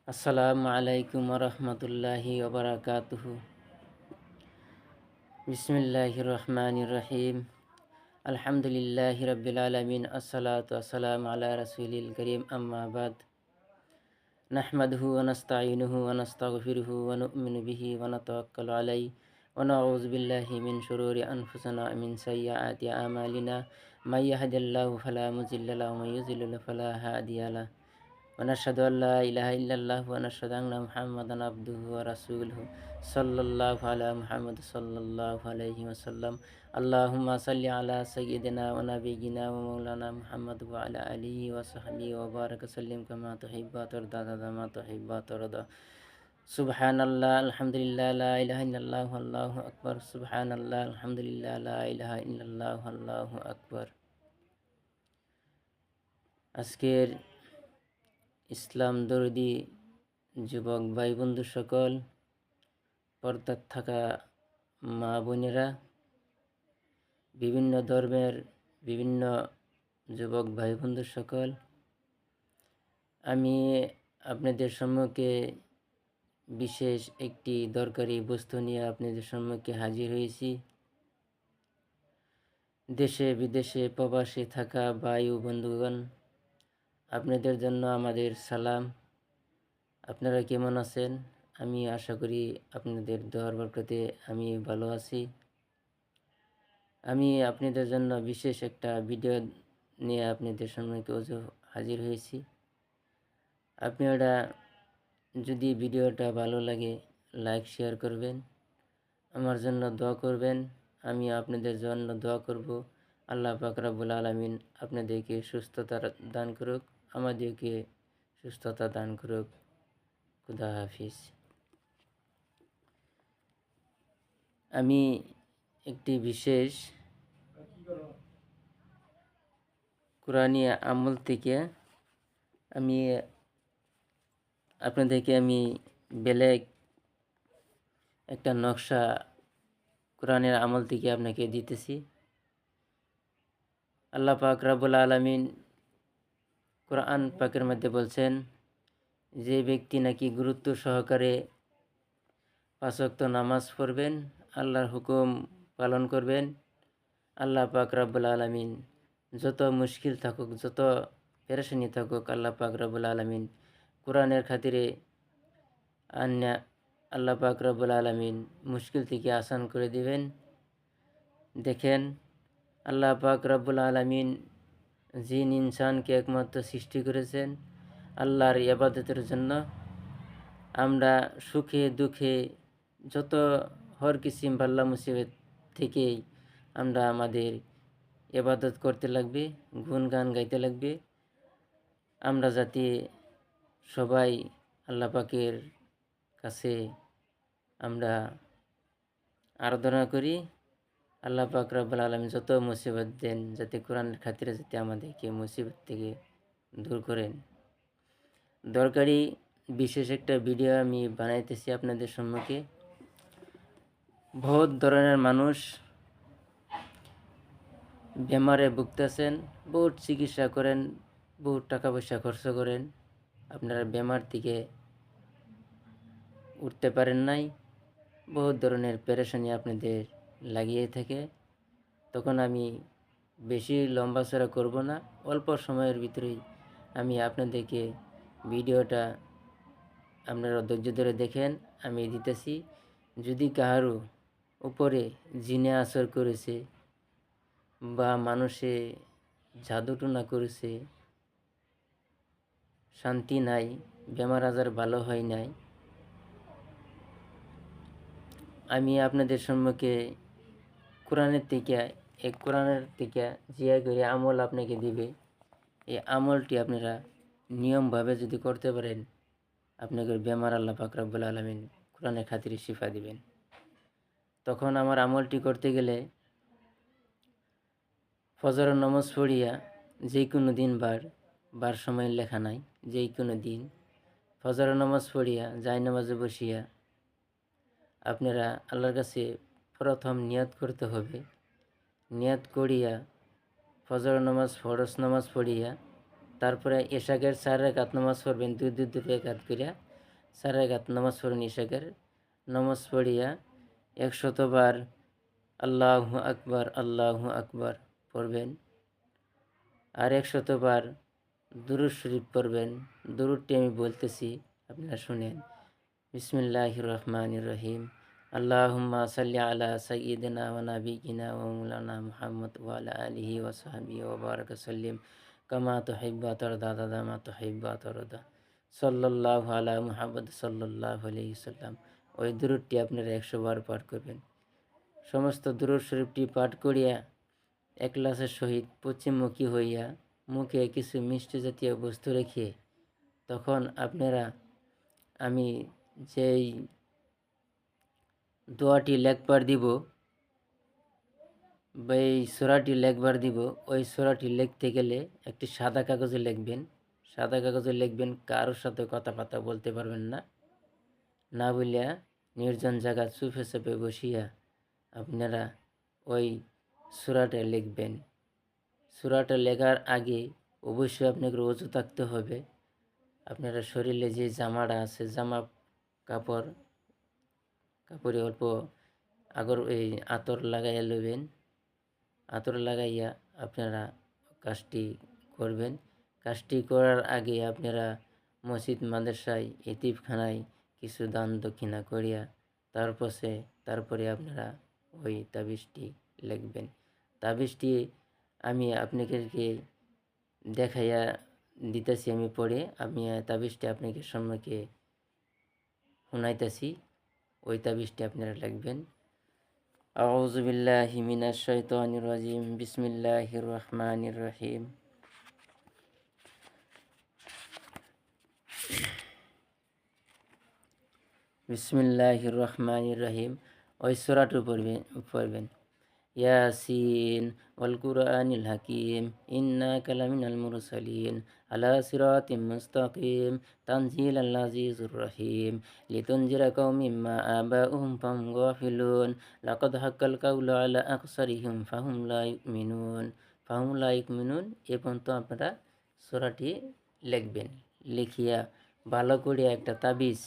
আসসালামু আলাইকুম রহমতুল্লাহি ওবরাকাতুহু। বিসমিল্লাহির রহমানির রহিম। আলহামদুলিল্লাহি রাব্বিল আলামিন। আসসালাতু আসসালামু আলা রাসূলিল কারীম, আম্মা বাদ। নাহমাদুহু ওয়া নাস্তাঈনুহু ওয়া নাস্তাগফিরুহু ওয়া নু'মিনু বিহি ওয়া নাতাওয়াক্কালু আলাইহি ওয়া নাউযু বিল্লাহি মিন শুরুরি আনফুসিনা ওয়া মিন সাইয়্যাতি আমালিনা। মাই ইয়াহদিল্লাহু ফালা মুযিল্লা লাহু ওয়া মাই ইউযলিল ফালা হাদিয়া লাহু। ونشهد أن لا إله إلا الله ونشهد أن محمدا عبده ورسوله صلى الله على محمد صلى الله عليه وسلم. اللهم صل على سيدنا ونبينا ومولانا محمد وعلى آله وصحبه وبارك وسلم كما تحب وترضى كما تحب وترضى. سبحان الله الحمد لله لا إله إلا الله والله أكبر. سبحان الله الحمد لله لا إله إلا الله والله أكبر. আজকের ইসলাম দরদি যুবক ভাই বন্ধু সকল, পর্দার থাকা মা বোনেরা, বিভিন্ন ধর্মের বিভিন্ন যুবক ভাই বন্ধু সকল, আমি আপনাদের সম্মুখে বিশেষ একটি দরকারি বস্তু নিয়ে আপনাদের সম্মুখে হাজির হয়েছি। দেশে বিদেশে প্রবাসে থাকা ভাই ও বন্ধুগণ, আপনাদের জন্য আমাদের সালাম। আপনারা কেমন আছেন? আমি আশা করি আপনাদের দোয়ার বরকতে আমি ভালো আছি। আমি আপনাদের জন্য বিশেষ একটা ভিডিও নিয়ে আপনাদের সম্মুখে হাজির হয়েছি। আপনারা যদি ভিডিওটা ভালো লাগে লাইক শেয়ার করবেন, আমার জন্য দোয়া করবেন। আমি আপনাদের জন্য দোয়া করব। আল্লাহ পাক রব্বুল আলামিন আপনাদেরকে সুস্থতা দান করুক, আমাদেরকে সুস্থতা দান করুক। খুদা হাফিজ। আমি একটি বিশেষ কোরআনী আমল থেকে আমি আপনাদেরকে বেলেগ একটা নকশা কোরআনের আমল থেকে আপনাকে দিতেছি। আল্লাহ পাক রব্বুল আলামিন কোরআন পাকের মধ্যে বলছেন, যে ব্যক্তি নাকি গুরুত্ব সহকারে 5 ওয়াক্ত নামাজ পড়বেন, আল্লাহর হুকুম পালন করবেন, আল্লাহ পাক রব্বুল আলামিন যত মুশকিল থাকুক, যত পেরেশানি থাকুক, আল্লাহ পাক রব্বুল আলামিন কোরআনের খাতিরে আল্লাহ পাক রব্বুল আলামিন মুশকিল থেকে আসান করে দিবেন। দেখেন, আল্লাহ পাক রব্বুল আলামিন জিন ইনসানকে একমাত্র সৃষ্টি করেছেন আল্লাহর ইবাদতের জন্য। আমরা সুখে দুঃখে যত হর কিসিম বাল্লা মুসিবত থেকেই আমরা আমাদের ইবাদত করতে লাগবে, গুণগান গাইতে লাগবে। আমরা যাতে সবাই আল্লাহ পাকের কাছে আমরা আরাধনা করি, আল্লাহ পাক রব্বুল আলামিন যত মুসিবত দেন, যাতে কোরআনের খাতিরে যাতে আমাদেরকে মুসিবত থেকে দূর করেন। দরকারি বিশেষ একটা ভিডিও আমি বানাইতেছি আপনাদের সম্মুখে। বহুত ধরনের মানুষ বেমারে ভুগতেছেন, বহুত চিকিৎসা করেন, বহুত টাকা পয়সা খরচ করেন, আপনারা বেমার থেকে উঠতে পারেন নাই, বহুত ধরনের পেরেশানি আপনাদের লাগিয়ে থাকে। তখন আমি বেশি লম্বা চড়া করব না, অল্প সময়ের ভিতরেই আমি আপনাদেরকে ভিডিওটা আপনারা ধৈর্য ধরে দেখেন, আমি দিতেছি। যদি কাহারও উপরে জিনে আসর করেছে বা মানুষে জাদুটনা করেছে, শান্তি নাই, বেমার আজার ভালো হয় নাই, আমি আপনাদের সম্মুখে কোরআনের থেকে জিয়া করে আমল আপনাকে দিবে। এই আমলটি আপনারা নিয়মভাবে যদি করতে পারেন, আপনাকে বেমার আল্লাহ পাক রব্বুল আলামিন কোরআনের খাতিরে শিফা দিবেন। তখন আমার আমলটি করতে গেলে ফজর নামাজ পড়িয়া, যে কোনো দিন বার সময় লেখা নাই, যে কোনো দিন ফজর নামাজ পড়িয়া জায় নামাজে বসিয়া আপনারা আল্লাহর কাছে প্রথম নিয়ত করতে হবে। নিয়ত করিয়া ফজর নামাজ ফরজ নামাজ পড়িয়া তারপরে এশাকের 4 রাকাত নামাজ পড়বেন, 2 রাকাত করিয়া। 4 রাকাত নামাজ পড়েন ইশাকের। নামাজ পড়িয়া 100 বার আল্লাহু আকবার পড়বেন। আর 100 বার দুরূদ শরীফ পড়বেন। দুরূদটি আমি বলতেছি, আপনারা শুনেন। বিসমিল্লাহির রহমানির রহিম। আল্লাহুম্মা সাল্লি আলা সাইয়্যিদিনা ওয়া নাবিয়িনা ওয়া মাওলানা মুহাম্মদ ওয়া আলা আলিহি ওয়া সাহবিহি ওয়া বারাকা সাল্লিম কামা তুহিব্বু ওয়া তারদা আদাদা মা তুহিব্বু ওয়া তারদা। সাল্লাল্লাহু আলা মুহাম্মদ সাল্লাল্লাহু আলাইহি ওয়াসাল্লাম। ওই দুরূদটি আপনারা 100 বার পাঠ করবেন। সমস্ত দুরূদ শরীফটি পাঠ করিয়া একলাসের সহিত পশ্চিমমুখী হইয়া মুখে কিছু মিষ্টি জাতীয় বস্তু রেখে তখন আপনারা আমি যেই দোয়াটি লেখবার দিব বা এই সূরাটি লেখবার দিব, ওই সূরাটি লিখতে গেলে একটি সাদা কাগজে লিখবেন। সাদা কাগজে লিখবেন, কারোর সাথে কথাবার্তা বলতে পারবেন না। না বলিয়া নির্জন জায়গা চুপে চুপে বসিয়া আপনারা ওই সূরাটা লিখবেন। সূরাটা লেখার আগে অবশ্যই আপনাকে ওযু থাকতে হবে। আপনারা শরীরে যে জামাটা আছে, জামা কাপড়ে অল্প এই আতর লাগাইয়া লইবেন। আতর লাগাইয়া আপনারা কাজটি করবেন। কাজটি করার আগে আপনারা মসজিদ মাদ্রাসায় এতিমখানায় কিছু দান দক্ষিণা করিয়া তারপরে আপনারা ওই তাবিজটি লিখবেন। তাবিজটি আমি আপনাদেরকে দেখাইয়া দিতেছি, আমি পড়ে আমি তাবিজটি আপনাকে সম্মুখে শুনাইতেছি। ওই তাবিজটি আপনারা লিখবেন। আউযু বিল্লাহি মিনাশ শাইতানির রাজিম। বিসমিল্লাহির রহমানির রহিম। বিসমিল্লাহির রহমানির রহিম। ওই সূরাটি পড়বেন। ইয়াসিন ওয়াল কুরআনিল হাকিম ইন্নাকা লামিনাল মুরসালিন আলা সিরাতিম মুস্তাকিম তানজিলাল আজিজুর রহিম লিতুনজিরা কওমিন মা আবাউহুম ফাহুম গাফিলুন লাকাদ হাক্কাল কাউলু আলা আকসারিহিম ফাহুম লা ইউমিনুন। এ পর্যন্ত আপনারা সূরাটি লিখবেন। লিখিয়া ভালো করে একটা তাবিজ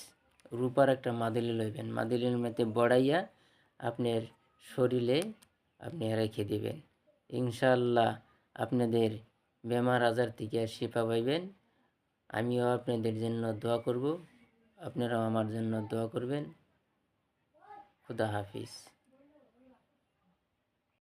রূপার একটা মাদুলি লইবেন। মাদুলির মধ্যে বড়াইয়া আপনার শরীরে আপনি রেখে দিবেন। ইনশাআল্লাহ আপনাদের বেমার আজার থেকে শিফা পাইবেন। আমিও আপনাদের জন্য দোয়া করব, আপনারাও আমার জন্য দোয়া করবেন। খুদা হাফিজ।